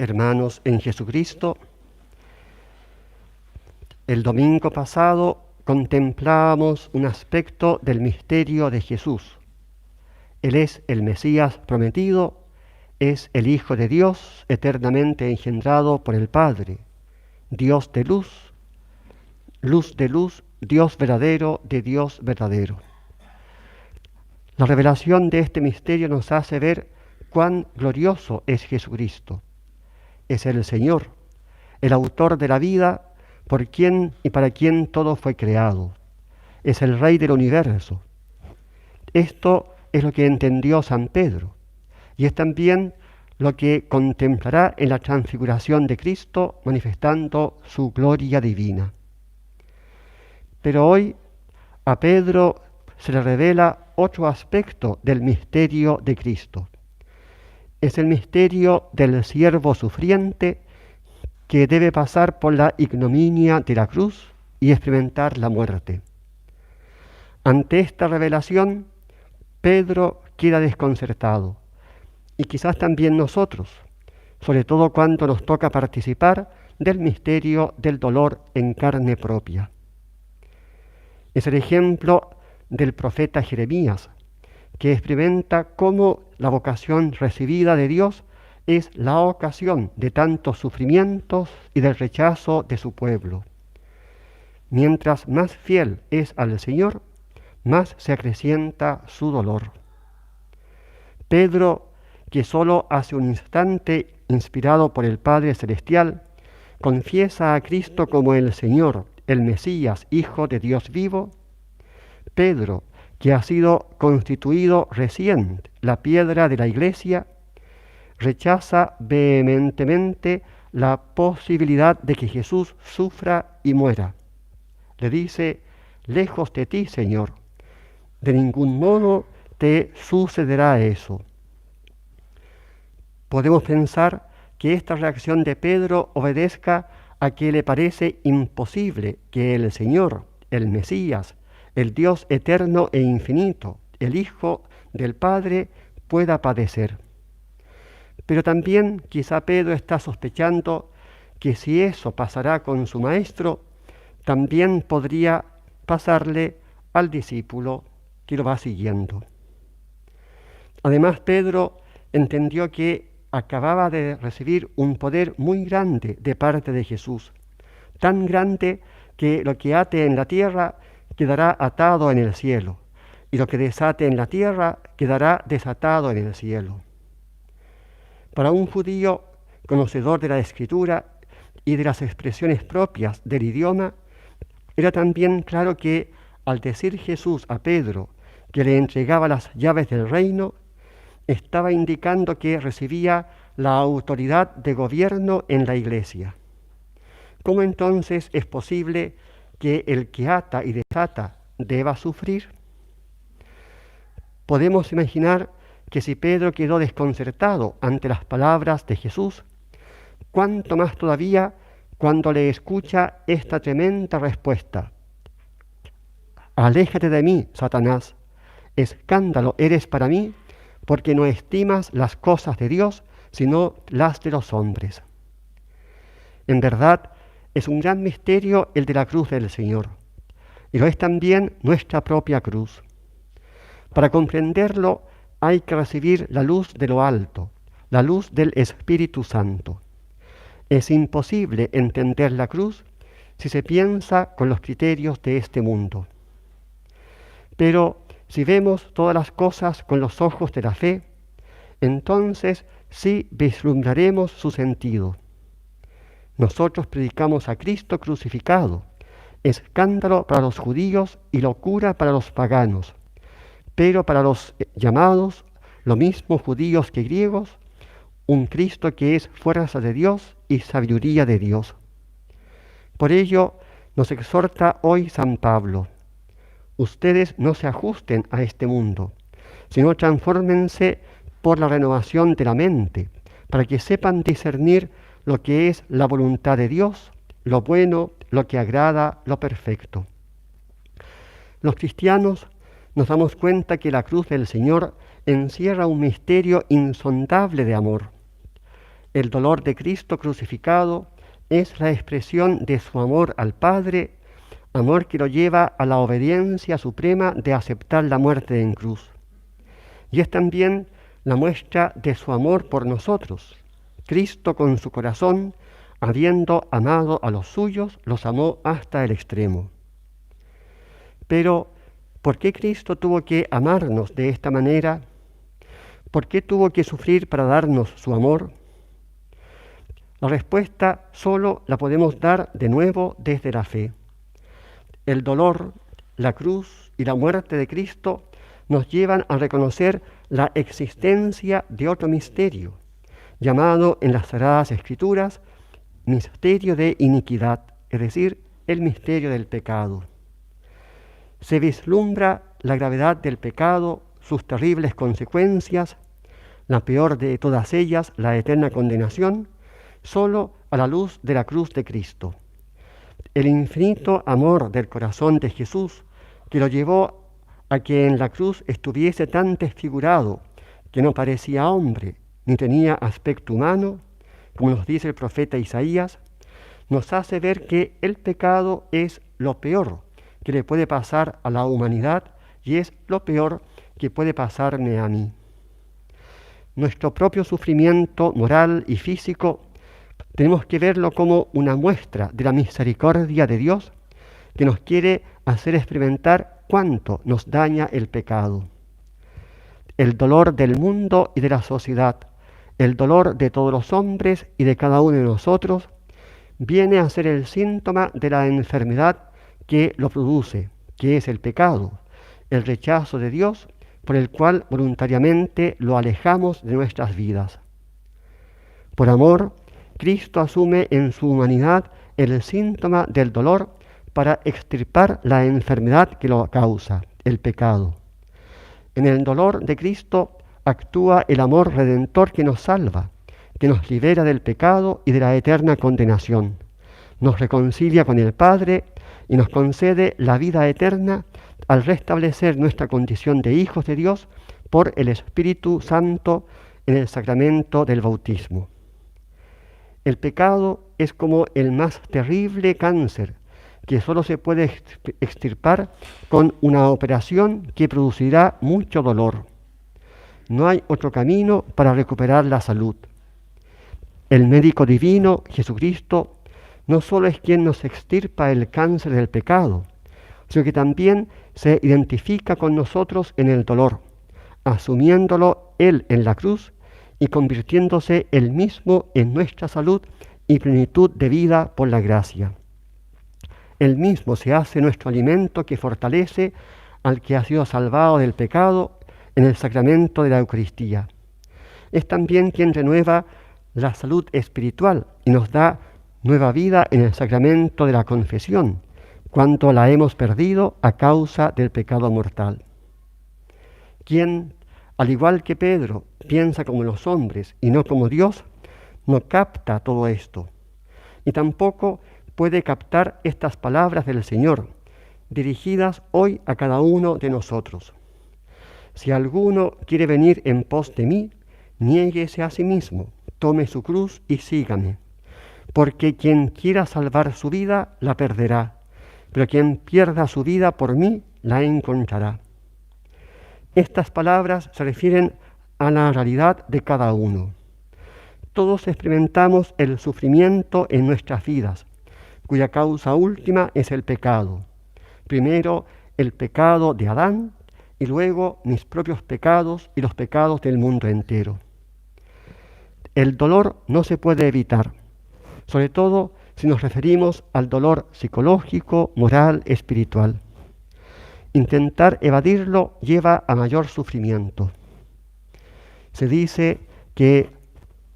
Hermanos en Jesucristo, el domingo pasado contemplábamos un aspecto del misterio de Jesús. Él es el Mesías prometido, es el Hijo de Dios eternamente engendrado por el Padre, Dios de luz, luz de luz, Dios verdadero de Dios verdadero. La revelación de este misterio nos hace ver cuán glorioso es Jesucristo. Es el Señor, el autor de la vida, por quien y para quien todo fue creado. Es el Rey del universo. Esto es lo que entendió San Pedro, y es también lo que contemplará en la transfiguración de Cristo, manifestando su gloria divina. Pero hoy a Pedro se le revela otro aspecto del misterio de Cristo. Es el misterio del siervo sufriente que debe pasar por la ignominia de la cruz y experimentar la muerte. Ante esta revelación, Pedro queda desconcertado, y quizás también nosotros, sobre todo cuando nos toca participar del misterio del dolor en carne propia. Es el ejemplo del profeta Jeremías, que experimenta cómo la vocación recibida de Dios es la ocasión de tantos sufrimientos y del rechazo de su pueblo. Mientras más fiel es al Señor, más se acrecienta su dolor. Pedro, que solo hace un instante, inspirado por el Padre Celestial, confiesa a Cristo como el Señor, el Mesías, Hijo de Dios vivo. Pedro, que ha sido constituido recién la piedra de la Iglesia, rechaza vehementemente la posibilidad de que Jesús sufra y muera. Le dice: lejos de ti, Señor, de ningún modo te sucederá eso. Podemos pensar que esta reacción de Pedro obedezca a que le parece imposible que el Señor, el Mesías, el Dios eterno e infinito, el Hijo del Padre, pueda padecer. Pero también quizá Pedro está sospechando que si eso pasará con su maestro, también podría pasarle al discípulo que lo va siguiendo. Además, Pedro entendió que acababa de recibir un poder muy grande de parte de Jesús, tan grande que lo que ate en la tierra quedará atado en el cielo, y lo que desate en la tierra quedará desatado en el cielo. Para un judío conocedor de la Escritura y de las expresiones propias del idioma, era también claro que al decir Jesús a Pedro que le entregaba las llaves del reino, estaba indicando que recibía la autoridad de gobierno en la Iglesia. ¿Cómo entonces es posible que el que ata y desata deba sufrir? Podemos imaginar que si Pedro quedó desconcertado ante las palabras de Jesús, cuánto más todavía cuando le escucha esta tremenda respuesta: aléjate de mí, Satanás, escándalo eres para mí, porque no estimas las cosas de Dios, sino las de los hombres. En verdad, es un gran misterio el de la cruz del Señor, y lo es también nuestra propia cruz. Para comprenderlo hay que recibir la luz de lo alto, la luz del Espíritu Santo. Es imposible entender la cruz si se piensa con los criterios de este mundo. Pero si vemos todas las cosas con los ojos de la fe, entonces sí vislumbraremos su sentido. Nosotros predicamos a Cristo crucificado, escándalo para los judíos y locura para los paganos, pero para los llamados, lo mismo judíos que griegos, un Cristo que es fuerza de Dios y sabiduría de Dios. Por ello nos exhorta hoy San Pablo: ustedes no se ajusten a este mundo, sino transfórmense por la renovación de la mente, para que sepan discernir lo que es la voluntad de Dios, lo bueno, lo que agrada, lo perfecto. Los cristianos nos damos cuenta que la cruz del Señor encierra un misterio insondable de amor. El dolor de Cristo crucificado es la expresión de su amor al Padre, amor que lo lleva a la obediencia suprema de aceptar la muerte en cruz. Y es también la muestra de su amor por nosotros. Cristo con su corazón, habiendo amado a los suyos, los amó hasta el extremo. Pero, ¿por qué Cristo tuvo que amarnos de esta manera? ¿Por qué tuvo que sufrir para darnos su amor? La respuesta solo la podemos dar de nuevo desde la fe. El dolor, la cruz y la muerte de Cristo nos llevan a reconocer la existencia de otro misterio, llamado en las Sagradas Escrituras misterio de iniquidad, es decir, el misterio del pecado. Se vislumbra la gravedad del pecado, sus terribles consecuencias, la peor de todas ellas, la eterna condenación, solo a la luz de la cruz de Cristo. El infinito amor del corazón de Jesús, que lo llevó a que en la cruz estuviese tan desfigurado, que no parecía hombre, ni tenía aspecto humano, como nos dice el profeta Isaías, nos hace ver que el pecado es lo peor que le puede pasar a la humanidad y es lo peor que puede pasarme a mí. Nuestro propio sufrimiento moral y físico tenemos que verlo como una muestra de la misericordia de Dios que nos quiere hacer experimentar cuánto nos daña el pecado. El dolor del mundo y de la sociedad, el dolor de todos los hombres y de cada uno de nosotros, viene a ser el síntoma de la enfermedad que lo produce, que es el pecado, el rechazo de Dios por el cual voluntariamente lo alejamos de nuestras vidas. Por amor, Cristo asume en su humanidad el síntoma del dolor para extirpar la enfermedad que lo causa, el pecado. En el dolor de Cristo actúa el amor redentor que nos salva, que nos libera del pecado y de la eterna condenación. Nos reconcilia con el Padre y nos concede la vida eterna al restablecer nuestra condición de hijos de Dios por el Espíritu Santo en el sacramento del bautismo. El pecado es como el más terrible cáncer que solo se puede extirpar con una operación que producirá mucho dolor. No hay otro camino para recuperar la salud. El médico divino, Jesucristo, no solo es quien nos extirpa el cáncer del pecado, sino que también se identifica con nosotros en el dolor, asumiéndolo Él en la cruz y convirtiéndose Él mismo en nuestra salud y plenitud de vida por la gracia. Él mismo se hace nuestro alimento que fortalece al que ha sido salvado del pecado en el sacramento de la Eucaristía. Es también quien renueva la salud espiritual y nos da nueva vida en el sacramento de la confesión, cuando la hemos perdido a causa del pecado mortal. Quien, al igual que Pedro, piensa como los hombres y no como Dios, no capta todo esto, y tampoco puede captar estas palabras del Señor, dirigidas hoy a cada uno de nosotros. Si alguno quiere venir en pos de mí, niéguese a sí mismo, tome su cruz y sígame. Porque quien quiera salvar su vida, la perderá, pero quien pierda su vida por mí, la encontrará. Estas palabras se refieren a la realidad de cada uno. Todos experimentamos el sufrimiento en nuestras vidas, cuya causa última es el pecado. Primero, el pecado de Adán, y luego mis propios pecados y los pecados del mundo entero. El dolor no se puede evitar, sobre todo si nos referimos al dolor psicológico, moral, espiritual. Intentar evadirlo lleva a mayor sufrimiento. Se dice que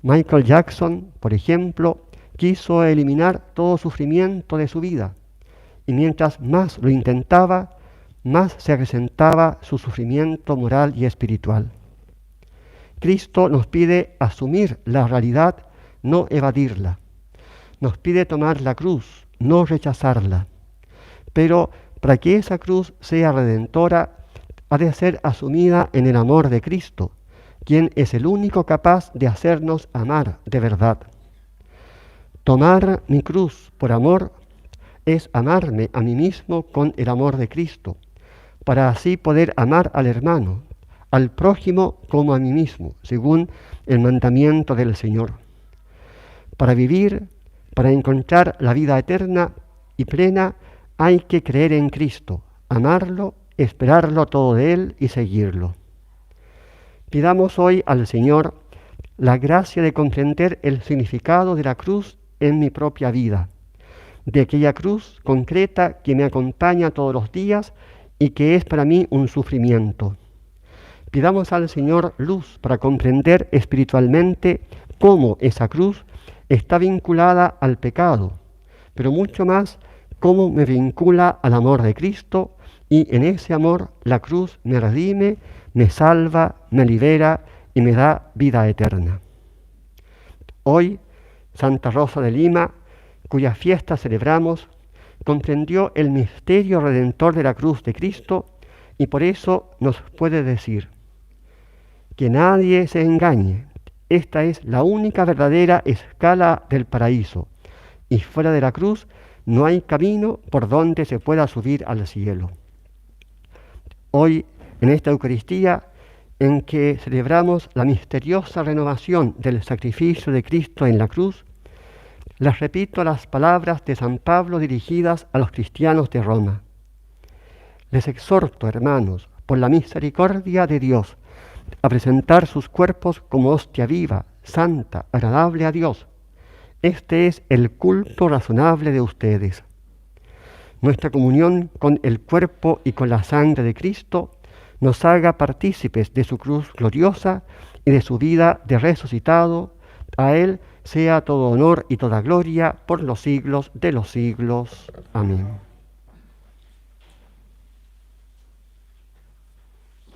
Michael Jackson, por ejemplo, quiso eliminar todo sufrimiento de su vida, y mientras más lo intentaba, más se acrecentaba su sufrimiento moral y espiritual. Cristo nos pide asumir la realidad, no evadirla. Nos pide tomar la cruz, no rechazarla. Pero para que esa cruz sea redentora, ha de ser asumida en el amor de Cristo, quien es el único capaz de hacernos amar de verdad. Tomar mi cruz por amor es amarme a mí mismo con el amor de Cristo, para así poder amar al hermano, al prójimo como a mí mismo, según el mandamiento del Señor. Para vivir, para encontrar la vida eterna y plena, hay que creer en Cristo, amarlo, esperarlo todo de Él y seguirlo. Pidamos hoy al Señor la gracia de comprender el significado de la cruz en mi propia vida, de aquella cruz concreta que me acompaña todos los días y que es para mí un sufrimiento. Pidamos al Señor luz para comprender espiritualmente cómo esa cruz está vinculada al pecado, pero mucho más cómo me vincula al amor de Cristo, y en ese amor la cruz me redime, me salva, me libera y me da vida eterna. Hoy, Santa Rosa de Lima, cuya fiesta celebramos, comprendió el misterio redentor de la cruz de Cristo y por eso nos puede decir: que nadie se engañe, esta es la única verdadera escala del paraíso, y fuera de la cruz no hay camino por donde se pueda subir al cielo. Hoy, en esta Eucaristía, en que celebramos la misteriosa renovación del sacrificio de Cristo en la cruz, les repito las palabras de San Pablo dirigidas a los cristianos de Roma. Les exhorto, hermanos, por la misericordia de Dios, a presentar sus cuerpos como hostia viva, santa, agradable a Dios. Este es el culto razonable de ustedes. Nuestra comunión con el cuerpo y con la sangre de Cristo nos haga partícipes de su cruz gloriosa y de su vida de resucitado. A Él sea todo honor y toda gloria por los siglos de los siglos. Amén.